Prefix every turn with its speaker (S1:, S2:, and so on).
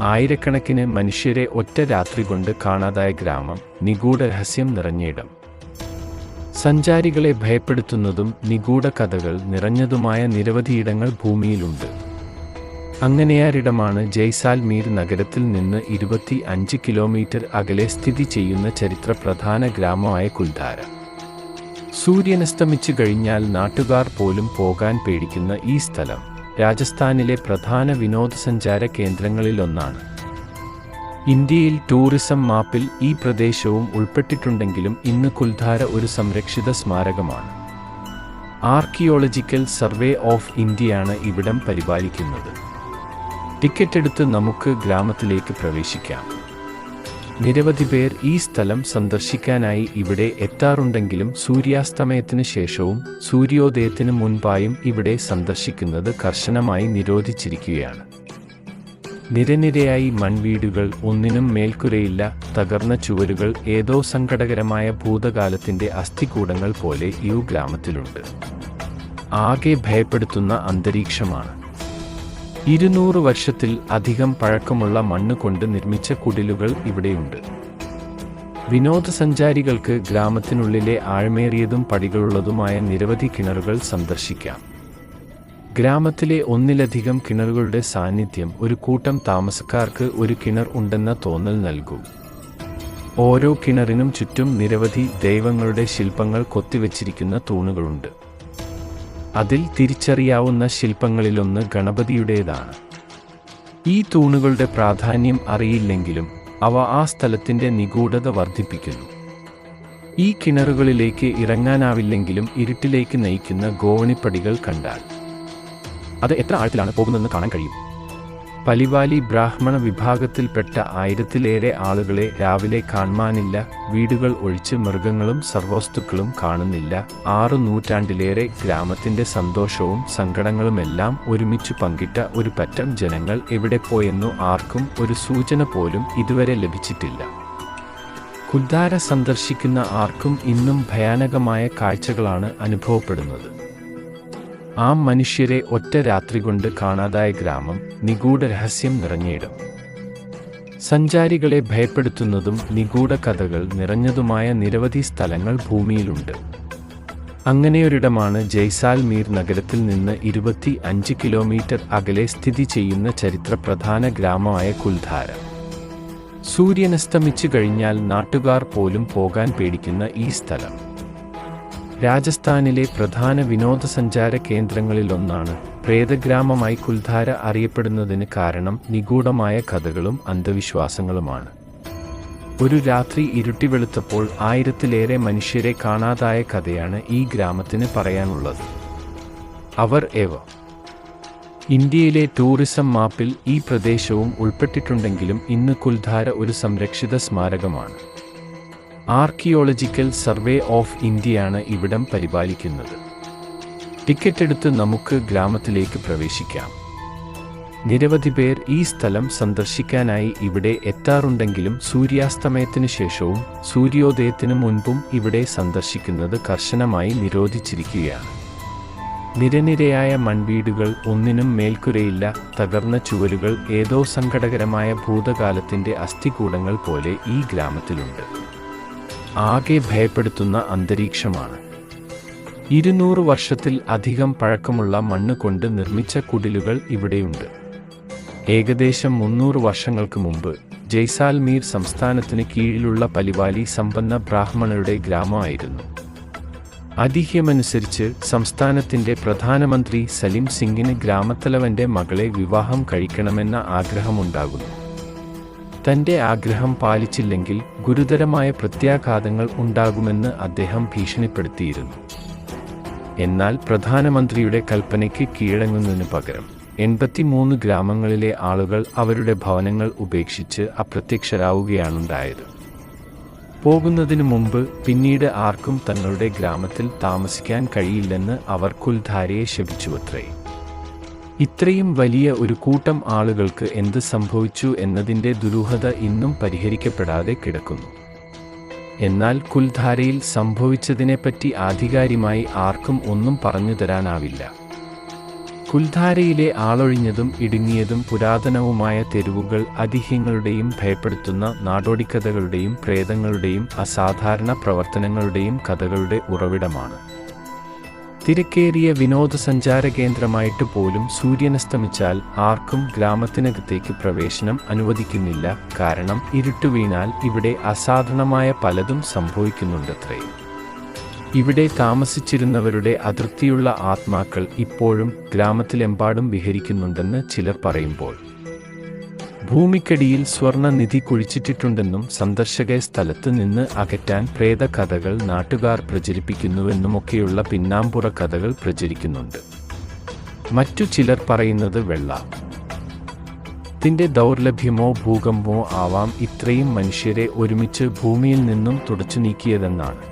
S1: ആയിരക്കണക്കിന് മനുഷ്യരെ ഒറ്റ രാത്രി കൊണ്ട് കാണാതായ ഗ്രാമം, നിഗൂഢ രഹസ്യം നിറഞ്ഞയിടം. സഞ്ചാരികളെ ഭയപ്പെടുത്തുന്നതും നിഗൂഢ കഥകൾ നിറഞ്ഞതുമായ നിരവധിയിടങ്ങൾ ഭൂമിയിലുണ്ട്. അങ്ങനെയൊരിടമാണ് ജയ്സാൽമീർ നഗരത്തിൽ നിന്ന് 25 കിലോമീറ്റർ അകലെ സ്ഥിതി ചെയ്യുന്ന ചരിത്ര പ്രധാന ഗ്രാമമായ കുൽധാര. സൂര്യനസ്തമിച്ചു കഴിഞ്ഞാൽ നാട്ടുകാർ പോലും പോകാൻ പേടിക്കുന്ന ഈ സ്ഥലം രാജസ്ഥാനിലെ പ്രധാന വിനോദസഞ്ചാര കേന്ദ്രങ്ങളിലൊന്നാണ്. ഇന്ത്യയിൽ ടൂറിസം മാപ്പിൽ ഈ പ്രദേശവും ഉൾപ്പെട്ടിട്ടുണ്ടെങ്കിലും ഇന്ന് കുൽധാര ഒരു സംരക്ഷിത സ്മാരകമാണ്. ആർക്കിയോളജിക്കൽ സർവേ ഓഫ് ഇന്ത്യയാണ് ഇവിടം പരിപാലിക്കുന്നത്. ടിക്കറ്റ് എടുത്ത് നമുക്ക് ഗ്രാമത്തിലേക്ക് പ്രവേശിക്കാം. നിരവധി പേർ ഈ സ്ഥലം സന്ദർശിക്കാനായി ഇവിടെ എത്താറുണ്ടെങ്കിലും സൂര്യാസ്തമയത്തിന് ശേഷവും സൂര്യോദയത്തിന് മുൻപായും ഇവിടെ സന്ദർശിക്കുന്നത് കർശനമായി നിരോധിച്ചിരിക്കുകയാണ്. നിരനിരയായി മൺവീടുകൾ, ഒന്നിനും മേൽക്കുരയില്ല, തകർന്ന ചുവരുകൾ, ഏതോ സങ്കടകരമായ ഭൂതകാലത്തിൻ്റെ അസ്ഥികൂടങ്ങൾ പോലെ ഈ ഗ്രാമത്തിലുണ്ട്. ആകെ ഭയപ്പെടുത്തുന്ന അന്തരീക്ഷമാണ്. 200 വർഷത്തിൽ അധികം പഴക്കമുള്ള മണ്ണ് കൊണ്ട് നിർമ്മിച്ച കുടിലുകൾ ഇവിടെയുണ്ട്. വിനോദസഞ്ചാരികൾക്ക് ഗ്രാമത്തിനുള്ളിലെ ആഴമേറിയതും പടികളുള്ളതുമായ നിരവധി കിണറുകൾ സന്ദർശിക്കാം. ഗ്രാമത്തിലെ ഒന്നിലധികം കിണറുകളുടെ സാന്നിധ്യം ഒരു കൂട്ടം താമസക്കാർക്ക് ഒരു കിണർ ഉണ്ടെന്ന തോന്നൽ നൽകും. ഓരോ കിണറിനും ചുറ്റും നിരവധി ദൈവങ്ങളുടെ ശില്പങ്ങൾ കൊത്തിവച്ചിരിക്കുന്ന തൂണുകളുണ്ട്. അതിൽ തിരിച്ചറിയാവുന്ന ശില്പങ്ങളിലൊന്ന് ഗണപതിയുടേതാണ്. ഈ തൂണുകളുടെ പ്രാധാന്യം അറിയില്ലെങ്കിലും അവ ആ സ്ഥലത്തിൻ്റെ നിഗൂഢത വർദ്ധിപ്പിക്കുന്നു. ഈ കിണറുകളിലേക്ക് ഇറങ്ങാനാവില്ലെങ്കിലും ഇരുട്ടിലേക്ക് നയിക്കുന്ന ഗോവണിപ്പടികൾ കണ്ടാൽ അത് എത്ര ആഴത്തിലാണ് പോകുന്നതെന്ന് കാണാൻ കഴിയും. പലിവാലി ബ്രാഹ്മണ വിഭാഗത്തിൽപ്പെട്ട 1000-ലേറെ ആളുകളെ രാവിലെ കാണാനില്ല. വീടുകൾ ഒഴിച്ച് മൃഗങ്ങളും സർവ്വവസ്തുക്കളും കാണുന്നില്ല. 6 നൂറ്റാണ്ടിലേറെ ഗ്രാമത്തിൻ്റെ സന്തോഷവും സങ്കടങ്ങളുമെല്ലാം ഒരുമിച്ച് പങ്കിട്ട ഒരു പറ്റം ജനങ്ങൾ എവിടെ പോയെന്നു ആർക്കും ഒരു സൂചന പോലും ഇതുവരെ ലഭിച്ചിട്ടില്ല. കുൽധാര സന്ദർശിക്കുന്ന ആർക്കും ഇന്നും ഭയാനകമായ കാഴ്ചകളാണ് അനുഭവപ്പെടുന്നത്. ആ മനുഷ്യരെ ഒറ്റ രാത്രി കൊണ്ട് കാണാതായ ഗ്രാമം, നിഗൂഢ രഹസ്യം നിറഞ്ഞയിടം. സഞ്ചാരികളെ ഭയപ്പെടുത്തുന്നതും നിഗൂഢ കഥകൾ നിറഞ്ഞതുമായ നിരവധി സ്ഥലങ്ങൾ ഭൂമിയിലുണ്ട്. അങ്ങനെയൊരിടമാണ് ജയ്സാൽമീർ നഗരത്തിൽ നിന്ന് 25 കിലോമീറ്റർ അകലെ സ്ഥിതി ചെയ്യുന്ന ചരിത്ര പ്രധാന ഗ്രാമമായ കുൽധാര. സൂര്യനസ്തമിച്ചു കഴിഞ്ഞാൽ നാട്ടുകാർ പോലും പോകാൻ പേടിക്കുന്ന ഈ സ്ഥലം രാജസ്ഥാനിലെ പ്രധാന വിനോദസഞ്ചാര കേന്ദ്രങ്ങളിലൊന്നാണ്. പ്രേതഗ്രാമമായി കുൽധാര അറിയപ്പെടുന്നതിന് കാരണം നിഗൂഢമായ കഥകളും അന്ധവിശ്വാസങ്ങളുമാണ്. ഒരു രാത്രി ഇരുട്ടി വെളുത്തപ്പോൾ 1000-ലേറെ മനുഷ്യരെ കാണാതായ കഥയാണ് ഈ ഗ്രാമത്തിന് പറയാനുള്ളത്. അവർ ഇന്ത്യയിലെ ടൂറിസം മാപ്പിൽ ഈ പ്രദേശവും ഉൾപ്പെട്ടിട്ടുണ്ടെങ്കിലും ഇന്ന് കുൽധാര ഒരു സംരക്ഷിത സ്മാരകമാണ്. ആർക്കിയോളജിക്കൽ സർവേ ഓഫ് ഇന്ത്യയാണ് ഇവിടം പരിപാലിക്കുന്നത്. ടിക്കറ്റ് എടുത്ത് നമുക്ക് ഗ്രാമത്തിലേക്ക് പ്രവേശിക്കാം. നിരവധി പേർ ഈ സ്ഥലം സന്ദർശിക്കാനായി ഇവിടെ എത്താറുണ്ടെങ്കിലും സൂര്യാസ്തമയത്തിന് ശേഷവും സൂര്യോദയത്തിന് മുൻപും ഇവിടെ സന്ദർശിക്കുന്നത് കർശനമായി നിരോധിച്ചിരിക്കുകയാണ്. നിരനിരയായ മൺവീടുകൾ, ഒന്നിനും മേൽക്കുരയില്ല, തകർന്ന ചുവരുകൾ, ഏതോ സങ്കടകരമായ ഭൂതകാലത്തിൻ്റെ അസ്ഥികൂടങ്ങൾ പോലെ ഈ ഗ്രാമത്തിലുണ്ട്. ആകെ ഭയപ്പെടുത്തുന്ന അന്തരീക്ഷമാണ്. 200 വർഷത്തിൽ അധികം പഴക്കമുള്ള മണ്ണ് കൊണ്ട് നിർമ്മിച്ച കുടിലുകൾ ഇവിടെയുണ്ട്. ഏകദേശം 300 വർഷങ്ങൾക്ക് മുമ്പ് ജയ്സാൽമീർ സംസ്ഥാനത്തിന് കീഴിലുള്ള പലിവാലി സമ്പന്ന ബ്രാഹ്മണരുടെ ഗ്രാമമായിരുന്നു. ഐതിഹ്യമനുസരിച്ച് സംസ്ഥാനത്തിൻ്റെ പ്രധാനമന്ത്രി സലിം സിംഗിന് ഗ്രാമത്തലവൻ്റെ മകളെ വിവാഹം കഴിക്കണമെന്ന ആഗ്രഹമുണ്ടാകുന്നു. തൻ്റെ ആഗ്രഹം പാലിച്ചില്ലെങ്കിൽ ഗുരുതരമായ പ്രത്യാഘാതങ്ങൾ ഉണ്ടാകുമെന്ന് അദ്ദേഹം ഭീഷണിപ്പെടുത്തിയിരുന്നു. എന്നാൽ പ്രധാനമന്ത്രിയുടെ കൽപ്പനയ്ക്ക് കീഴടങ്ങുന്നതിനു പകരം 83 ഗ്രാമങ്ങളിലെ ആളുകൾ അവരുടെ ഭവനങ്ങൾ ഉപേക്ഷിച്ച് അപ്രത്യക്ഷരാവുകയാണുണ്ടായത്. പോകുന്നതിനു മുമ്പ് പിന്നീട് ആർക്കും തങ്ങളുടെ ഗ്രാമത്തിൽ താമസിക്കാൻ കഴിയില്ലെന്ന് അവർ കുൽധാരയെ ശപിച്ചുവത്രേ. ഇത്രയും വലിയ ഒരു കൂട്ടം ആളുകൾക്ക് എന്ത് സംഭവിച്ചു എന്നതിൻ്റെ ദുരൂഹത ഇന്നും പരിഹരിക്കപ്പെടാതെ കിടക്കുന്നു. എന്നാൽ കുൽധാരയിൽ സംഭവിച്ചതിനെപ്പറ്റി ആധികാരികമായി ആർക്കും ഒന്നും പറഞ്ഞു തരാനാവില്ല. കുൽധാരയിലെ ആളൊഴിഞ്ഞതും ഇടുങ്ങിയതും പുരാതനവുമായ തെരുവുകൾ ഐതിഹ്യങ്ങളുടെയും ഭയപ്പെടുത്തുന്ന നാടോടിക്കഥകളുടെയും പ്രേതങ്ങളുടെയും അസാധാരണ പ്രവർത്തനങ്ങളുടെയും കഥകളുടെ ഉറവിടമാണ്. തിരക്കേറിയ വിനോദസഞ്ചാര കേന്ദ്രമായിട്ട് പോലും സൂര്യനസ്തമിച്ചാൽ ആർക്കും ഗ്രാമത്തിനകത്തേക്ക് പ്രവേശനം അനുവദിക്കുന്നില്ല. കാരണം ഇരുട്ട് വീണാൽ ഇവിടെ അസാധാരണമായ പലതും സംഭവിക്കുന്നുണ്ടത്രേ. ഇവിടെ താമസിച്ചിരുന്നവരുടെ അതൃപ്തിയുള്ള ആത്മാക്കൾ ഇപ്പോഴും ഗ്രാമത്തിലെമ്പാടും വിഹരിക്കുന്നുണ്ടെന്ന് ചിലർ പറയുമ്പോൾ, ഭൂമിക്കടിയിൽ സ്വർണ്ണനിധി കുഴിച്ചിട്ടിട്ടുണ്ടെന്നും സന്ദർശക സ്ഥലത്ത് നിന്ന് അകറ്റാൻ പ്രേതകഥകൾ നാട്ടുകാർ പ്രചരിപ്പിക്കുന്നുവെന്നുമൊക്കെയുള്ള പിന്നാമ്പുറ കഥകൾ പ്രചരിക്കുന്നുണ്ട്. മറ്റു ചിലർ പറയുന്നത് വെള്ളത്തിന്റെ ദൗർലഭ്യമോ ഭൂകമ്പമോ ആവാം ഇത്രയും മനുഷ്യരെ ഒരുമിച്ച് ഭൂമിയിൽ നിന്നും തുടച്ചു നീക്കിയതെന്നാണ്.